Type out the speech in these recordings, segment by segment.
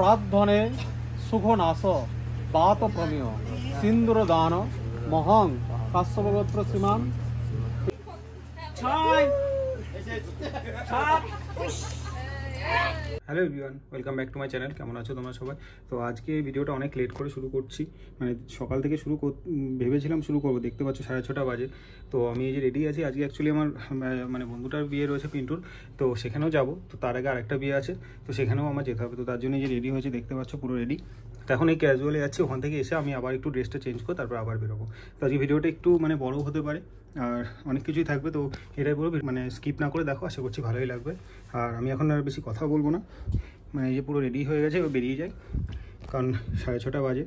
প্রার্থনে সুখনাশ বাত প্রমেয় সিন্দুর দান মহং কাশ্যপগোত্র শ্রীমান। Hello everyone, welcome back to my channel. কেমন আছো তোমরা সবাই? তো আজকে ভিডিওটা অনেক লেট করে শুরু করছি, মানে সকাল থেকে ভেবেছিলাম শুরু করবো, দেখতে পাচ্ছ 6:30 বাজে। তো আমি এই যে রেডি আছি, আজকে অ্যাকচুয়ালি আমার মানে বন্ধুটার বিয়ে রয়েছে পিন্টুর, তো সেখানেও যাব। তো তার আগে আরেকটা বিয়ে আছে, তো সেখানেও আমার যেতে হবে। তো তার জন্য যে রেডি হয়েছে, দেখতে পাচ্ছ পুরো রেডি। তো এখন এই ক্যাজুয়ালে যাচ্ছি, ওখান থেকে এসে আমি আবার একটু ড্রেসটা চেঞ্জ করে তারপর আবার বেরোবো। তো আজকে ভিডিওটা একটু মানে বড় হতে পারে আর অনেক কিছুই থাকবে, তো এটাই বলবো মানে স্কিপ না করে দেখো, আশা করছি ভালোই লাগবে। আর আমি এখন আর বেশি কথা বলবো না, মানে এই যে পুরো রেডি হয়ে গেছে, বেরিয়ে যাই, কারণ 6:30 বাজে,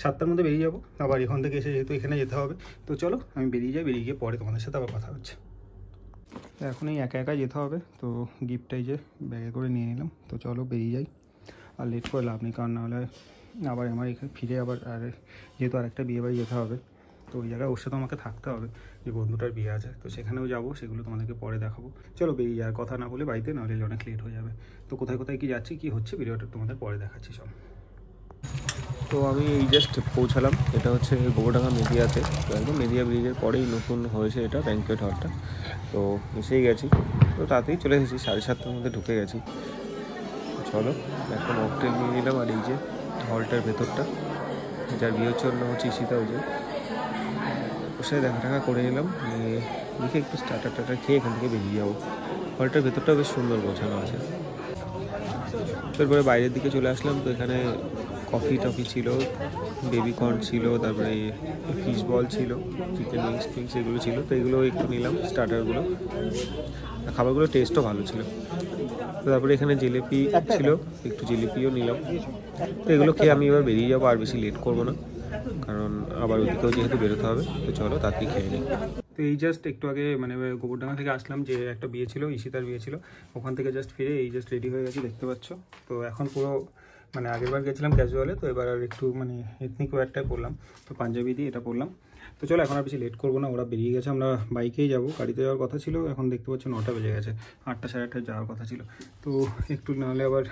7টার মধ্যে বেরিয়ে যাবো। আবার এখান থেকে এসে যেহেতু এখানে যেতে হবে, তো চলো আমি বেরিয়ে যাই, বেরিয়ে গিয়ে পরে তোমাদের সাথে আবার কথা হচ্ছে। এখন এই একা একা যেতে হবে, তো গিফটটাই যে ব্যাগে করে নিয়ে নিলাম। তো চলো বেরিয়ে যাই, আর লেট করে লাভ নেই, কারণ নাহলে আবার আমার এখানে ফিরে আবার যেহেতু আরেকটা বিয়ে বাড়ি যেতে হবে, তো ওই জায়গায় ওর সাথে আমাকে থাকতে হবে, যে বন্ধুটার বিয়ে আছে, তো সেখানেও যাবো, সেগুলো তোমাদেরকে পরে দেখাবো। চলো বেরিয়ে যাওয়ার কথা না বলে বাড়িতে, নাহলে অনেক লেট হয়ে যাবে। তো কোথায় কোথায় কি যাচ্ছি, কি হচ্ছে, ভিডিওটা তোমাদের পরে দেখাচ্ছি সব। তো আমি এই জাস্ট পৌঁছালাম, এটা হচ্ছে গোবরডাঙ্গা মেদিয়াতে। তো একদম মেদিয়া ব্রিজের পরেই নতুন হয়েছে এটা ব্যাঙ্কোয়েট হলটা। তো এসেই গেছি, তো তাড়াতাড়ি চলে এসেছি, 7:30টার মধ্যে ঢুকে গেছি। চলো একটা মকটেল নিয়ে নিলাম, আর এই যে হলটার ভেতরটা, যার বিয়ে হচ্ছে অন্য হচ্ছে ঈশিতা, ওই যে ওর সাথে দেখা টাকা করে নিলাম, নিয়ে দেখে একটু স্টার্টার খেয়ে এখান থেকে বেরিয়ে যাবো। হলটার ভেতরটা বেশ সুন্দর গোছানো আছে। তারপরে বাইরের দিকে চলে আসলাম, তো এখানে কফি টফি ছিল, বেবি কর্ন ছিল, তারপরে ফিশ বল ছিল, চিকেন উইংস টিংস এগুলো ছিল। তো এগুলো একটু নিলাম, স্টার্টারগুলো, খাবারগুলো টেস্টও ভালো ছিল। তো তারপরে এখানে জিলিপি ছিল, একটু জিলিপিও নিলাম। তো এগুলো খেয়ে আমি এবার বেরিয়ে যাবো, আর বেশি লেট করবো না, কারণ আবার ওইদিকেও যেহেতু বেরোতে হবে। তো চলো তাড়াতাড়ি খেয়ে নিই। তো এই জাস্ট একটু আগে মানে গোবরডাঙ্গা থেকে আসলাম, যে একটা বিয়ে ছিল, ঈশিতার বিয়ে ছিল, ওখান থেকে জাস্ট ফিরে এই জাস্ট রেডি হয়ে গেছি, দেখতে পাচ্ছ। তো এখন পুরো মানে আগেরবার গেছিলাম ক্যাজুয়ালে, তো এবার আর একটু মানে এথনিক ওয়্যারটাই পরলাম, তো পাঞ্জাবি দিয়ে এটা পরলাম। তো চলো এখন আর বেশি লেট করবো না, ওরা বেরিয়ে গেছে, আমরা বাইকেই যাবো, গাড়িতে যাওয়ার কথা ছিল। এখন দেখতে পাচ্ছ 9টা বেজে গেছে, 8টা সাড়ে 8টায় যাওয়ার কথা ছিল। তো একটু নাহলে আবার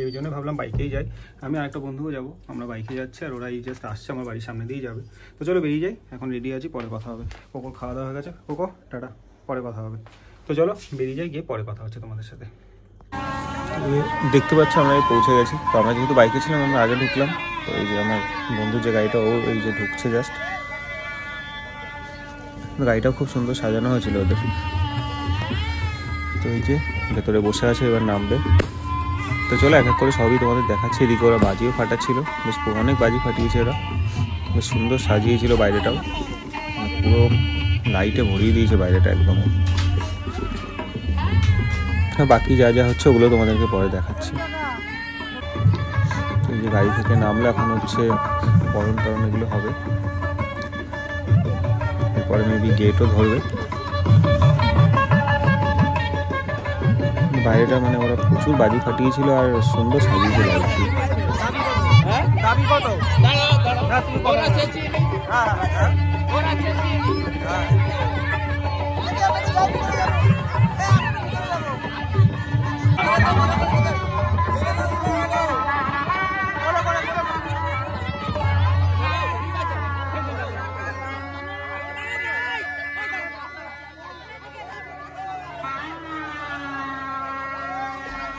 এই জন্য ভাবলাম বাইকেই যাই। আমি আর একটা বন্ধুও যাবো, আমরা বাইকে যাচ্ছি, আর ওরা এই জাস্ট আসছে, আমার বাড়ির সামনে দিয়েই যাবে। তো চলো বেরিয়ে যাই, এখন রেডি আছি, পরে কথা হবে। কোকোর খাওয়া দাওয়া হয়ে গেছে, কোকো টাটা, পরে কথা হবে। তো চলো বেরিয়ে যাই, গিয়ে পরে কথা হচ্ছে তোমাদের সাথে। দেখতে পাচ্ছ আমরা পৌঁছে গেছি। তো আমরা যেহেতু বাইকে ছিলাম, আমরা আগে ঢুকলাম। তো এই যে আমার বন্ধুর যে গাড়িটা, ও এই যে ঢুকছে জাস্ট। গাড়িটাও খুব সুন্দর সাজানো হয়েছিল ওদের। তো এই যে ভেতরে বসে আছে, এবার নামবে। তো চলো এক এক করে সবই তোমাদের দেখাচ্ছি। এদিকে ওরা বাজিও ফাটাচ্ছিল, বেশ অনেক বাজি ফাটিয়েছে ওরা, বেশ সুন্দর সাজিয়েছিল বাইরেটাও, পুরো লাইটে ভরিয়ে দিয়েছে বাইরেটা একদম। বাকি যা যা হচ্ছে ওগুলো তোমাদেরকে পরে দেখাচ্ছি। এই যে গাড়ি থেকে নামলে এখন হচ্ছে বরণ টরণ এগুলো হবে, এরপরে মেবি গেটও ধরবে। বাইরেটা মানে ওরা প্রচুর বাজি ফাটিয়েছিল আর সুন্দর সাজিয়েছিল আর কি।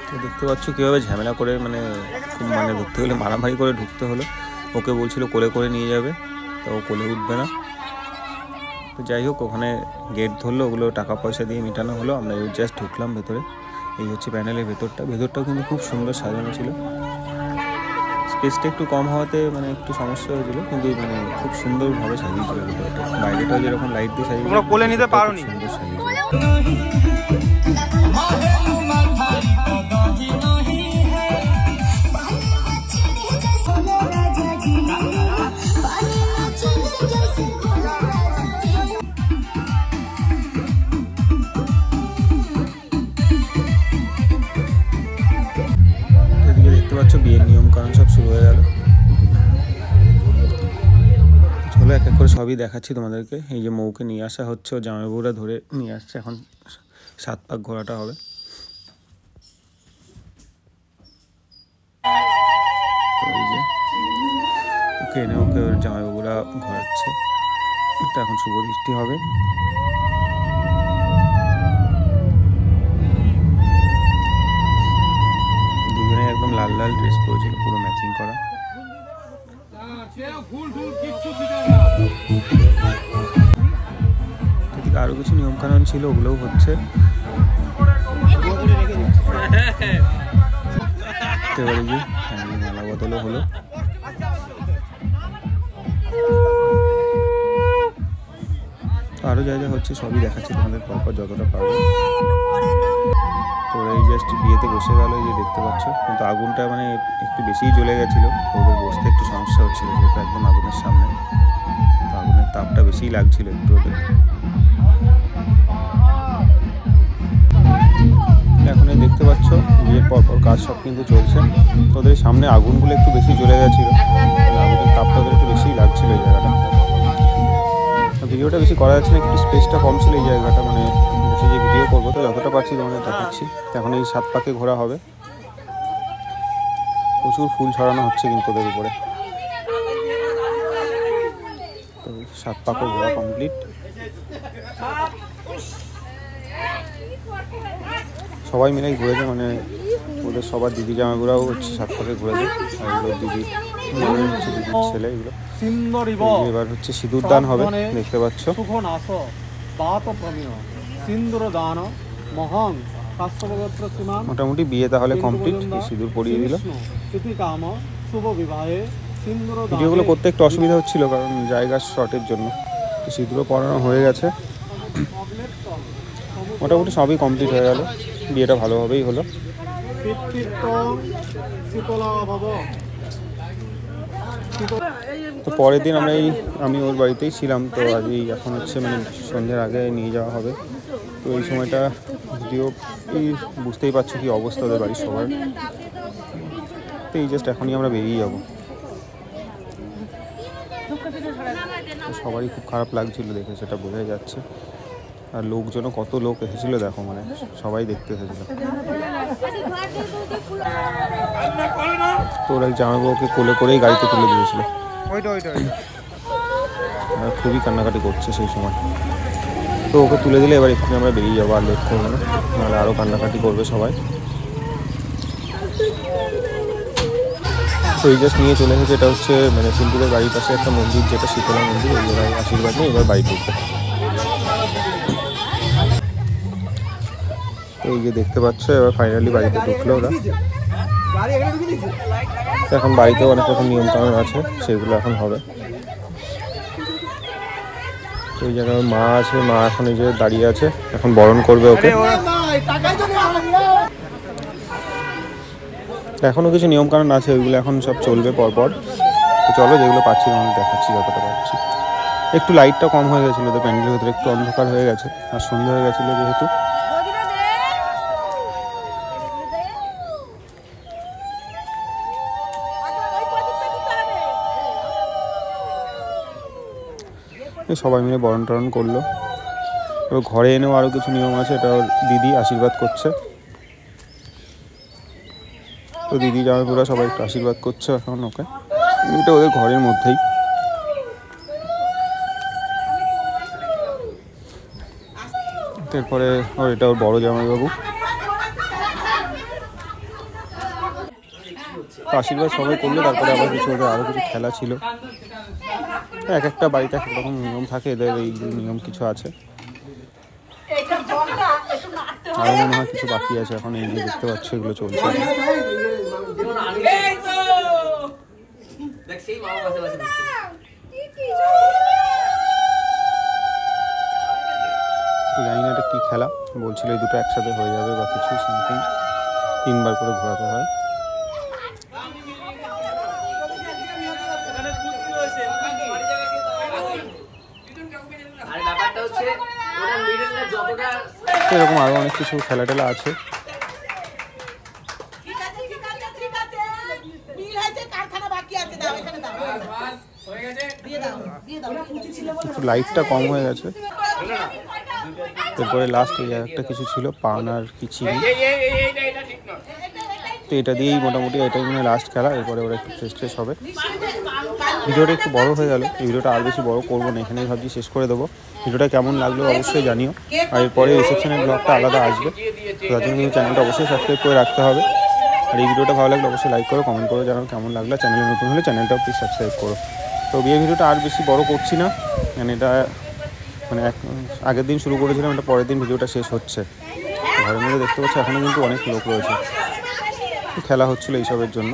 তো দেখতে পাচ্ছ কীভাবে ঝামেলা করে মানে ধরতে গেলে মারামারি করে ঢুকতে হলো। ওকে বলছিল কোলে করে নিয়ে যাবে, তো ও কোলে উঠবে না। তো যাই হোক, ওখানে গেট ধরলো, ওগুলো টাকা পয়সা দিয়ে মেটানো হলো। আমরা জাস্ট ঢুকলাম ভেতরে। এই হচ্ছে প্যানেলের ভেতরটাও কিন্তু খুব সুন্দর সাজানো ছিল। স্পেসটা একটু কম হওয়াতে মানে একটু সমস্যা হয়েছিল, কিন্তু মানে খুব সুন্দরভাবে সাজিয়েছিল ভেতরটা। বাইরেটাও যেরকম লাইট দিয়ে সাজিয়েছিল, তোমরা কোলে নিতে পারোনি, সুন্দর সাজিয়েছিল। এদিকে দেখতে পাচ্ছ বিয়ের নিয়ম কারণ সব শুরু হয়ে গেল। চলো এক এক করে সবই দেখাচ্ছি তোমাদেরকে। এই যে মৌকে নিয়ে আসা হচ্ছে, ও জামাইবাবুরা ধরে নিয়ে আসছে, এখন 7 পাক ঘোরাটা হবে। এনে ওকে ওর জামাইবাবুরা ঘোরাচ্ছে। তো এখন শুভ দৃষ্টি হবে। দুজনে একদম লাল লাল ড্রেস পরেছিল, পুরো ম্যাচিং করা। এদিকে আরো কিছু নিয়ম কানুন ছিল, ওগুলোও হচ্ছে। এবারে যে মালা বদলও হলো। আরো যা যা হচ্ছে সবই দেখাচ্ছি তোমাদের পরপর যতটা পারবো। তো এই জাস্ট বিয়েতে বসে গেল, এই যে দেখতে পাচ্ছ, কিন্তু আগুনটা মানে একটু বেশিই জ্বলে গেছিল, ওদের বসতে একটু সমস্যা হচ্ছিল, যেহেতু একদম আগুনের সামনে, তো আগুনের তাপটা বেশিই লাগছিল একটু ওদের। এখন এই দেখতে পাচ্ছ বিয়ের পরপর কাজ সব কিন্তু চলছে। তো ওদের সামনে আগুনগুলো একটু বেশি জ্বলে গেছিলো, আগুনের তাপটা ওদের একটু বেশিই লাগছিল এই জায়গাটা। ভিডিওটা বেশি করা যাচ্ছে না, একটু স্পেসটা কম ছিল এই জায়গাটা, মানে বসে যে ভিডিও করবো তো যতটা পারছি তোমাদের দেখাচ্ছি। এখন এই 7 পাকে ঘোরা হবে, প্রচুর ফুল ছড়ানো হচ্ছে কিন্তু ওদের উপরে। তো 7 পাকও ঘোরা কমপ্লিট। সবাই মিলেই ঘুরেছে, মানে ওদের সবার দিদি জামাইগুলোও হচ্ছে 7 পাকে ঘুরেছে, আর এগুলো দিদির ছেলে। এগুলো এবার হচ্ছে সিঁদুর দান হবে, দেখতে পাচ্ছ। মোটামুটি বিয়ে তাহলে কমপ্লিট, সিঁদুর পরিয়ে দিল। ভিডিওগুলো করতে একটু অসুবিধা হচ্ছিল, কারণ জায়গার শর্টের জন্য। সিঁদুরও পরানো হয়ে গেছে, মোটামুটি সবই কমপ্লিট হয়ে গেল। বিয়েটা ভালোভাবেই হলো। তো পরের দিন আমি ওর বাড়িতেই ছিলাম। তো আজই এখন হচ্ছে মানে সন্ধ্যের আগে নিয়ে যাওয়া হবে। তো এই সময়টা যদিও বুঝতেই পারছো কি অবস্থা ওদের বাড়ির সবার। তো এই জাস্ট এখনই আমরা বেরিয়ে যাবো। তো সবারই খুব খারাপ লাগছিল দেখে, সেটা বোঝাই যাচ্ছে। আর লোকজনও কত লোক এসেছিল দেখো, মানে সবাই দেখতে এসেছিল। তো ওরা জামাইবাবুকে কোলে করেই গাড়িতে তুলে দিয়েছিল, আর খুবই কান্নাকাটি করছে সেই সময়। তো ওকে তুলে দিলে এবার এক্ষুনি আমরা বেরিয়ে যাবো, আর লেট করবো না, নাহলে আরও কান্নাকাটি করবে সবাই। তো এই জাস্ট নিয়ে চলে এসেছে, এটা হচ্ছে মানে সিন্ধুরের বাড়ির পাশে একটা মন্দির, যেটা শীতলা মন্দির। ওই জায়গায় আশীর্বাদ নিয়ে এবার বাড়ি ঢুকবে। এই যে দেখতে পাচ্ছ, এবার ফাইনালি বাড়িতে ঢুকলো ওরা। এখন বাড়িতেও অনেক রকম নিয়ম কানুন আছে, সেগুলো এখন হবে। তো এই জায়গায় মা আছে, মা এখন এই যে দাঁড়িয়ে আছে, এখন বরণ করবে ওকে। এখনো কিছু নিয়ম কানুন আছে, ওইগুলো এখন সব চলবে পরপর। তো চলো, যেগুলো পাচ্ছি আমি দেখাচ্ছি যতটা পাচ্ছি। একটু লাইটটা কম হয়ে গেছিলো, তো প্যান্ডেলের ভেতরে একটু অন্ধকার হয়ে গেছে, আর সন্ধ্যা হয়ে গেছিলো যেহেতু। সবাই মিলে বরণ টরণ করলো। এবার ঘরে এনেও আরও কিছু নিয়ম আছে, এটা দিদি আশীর্বাদ করছে। তো দিদি জামাইবাবুরা সবাই একটু আশীর্বাদ করছে এখন ওকে, এটা ওদের ঘরের মধ্যেই। তারপরে এটা ওর বড় জামাইবাবু। আশীর্বাদ সবাই করলো, তারপরে আবার কিছু ওদের আরও কিছু খেলা ছিল। এক একটা বাড়িতে এক রকম নিয়ম থাকে, এদের এই নিয়ম কিছু আছে। আরও মনে হয় কিছু বাকি আছে এখন, এই যে দেখতে পাচ্ছ এগুলো চলছে। জানি না এটা কি খেলা, বলছিল এই দুটো একসাথে হয়ে যাবে বা কিছু সামথিং, 3 বার করে ঘোরাতে হয়। এরকম আরো অনেক কিছু খেলা টেলা আছে। একটু লাইটটা কম হয়ে গেছে। তারপরে লাস্ট এই একটা কিছু ছিল, পান আর কি চিনি, তো এটা দিয়েই মোটামুটি এটাই মানে লাস্ট খেলা, এরপরে ওরা একটু ফ্রেশ হবে। ভিডিওটা একটু বড় হয়ে গেল, এই ভিডিওটা আর বেশি বড় করবো না, এখানেই ভাবছি শেষ করে দেবো। ভিডিওটা কেমন লাগলো অবশ্যই জানিও, আর এরপরে রিসেপশনের ব্লগটা আলাদা আসবে, তো তার জন্য কিন্তু চ্যানেলটা অবশ্যই সাবস্ক্রাইব করে রাখতে হবে। আর এই ভিডিওটা ভালো লাগলে অবশ্যই লাইক করো, কমেন্ট করো, জানাও কেমন লাগলো। চ্যানেলে নতুন হলে চ্যানেলটাও প্লিজ সাবস্ক্রাইব করো। তো বিয়ে ভিডিওটা আর বেশি বড় করছি না, মানে এটা মানে আগের দিন শুরু করেছিলাম, এটা পরের দিন ভিডিওটা শেষ হচ্ছে। ঘরের মধ্যে দেখতে পাচ্ছি এখনও কিন্তু অনেক লোক রয়েছে, খেলা হচ্ছিলো এইসবের জন্য।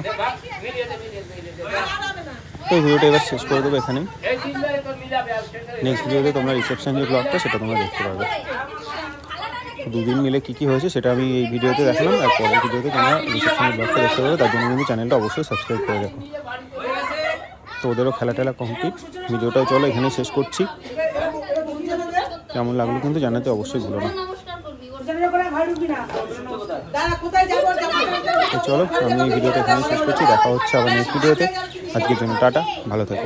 তো এই ভিডিওটা এবার শেষ করে দেবো এখানেই। নেক্সট ভিডিওতে তোমরা রিসেপশন যে ব্লগটা সেটা তোমরা দেখতে পাবে। 2 দিন মিলে কী হয়েছে সেটা আমি এই ভিডিওতে দেখালাম, আর পরের ভিডিওতে তোমরা রিসেপশনের ব্লগটা দেখতে পাবে। তার জন্য কিন্তু চ্যানেলটা অবশ্যই সাবস্ক্রাইব করে রাখো। তো ওদেরও খেলা টেলা কমপ্লিট, ভিডিওটাও চলো এখানে শেষ করছি। কেমন লাগলো কিন্তু জানাতে অবশ্যই ভুলো না। তো চলো আমি এই ভিডিওটা এখানে শেষ করছি, দেখা হচ্ছে আবার নেক্সট ভিডিওতে। আজকের জন্য টাটা, ভালো থেকো।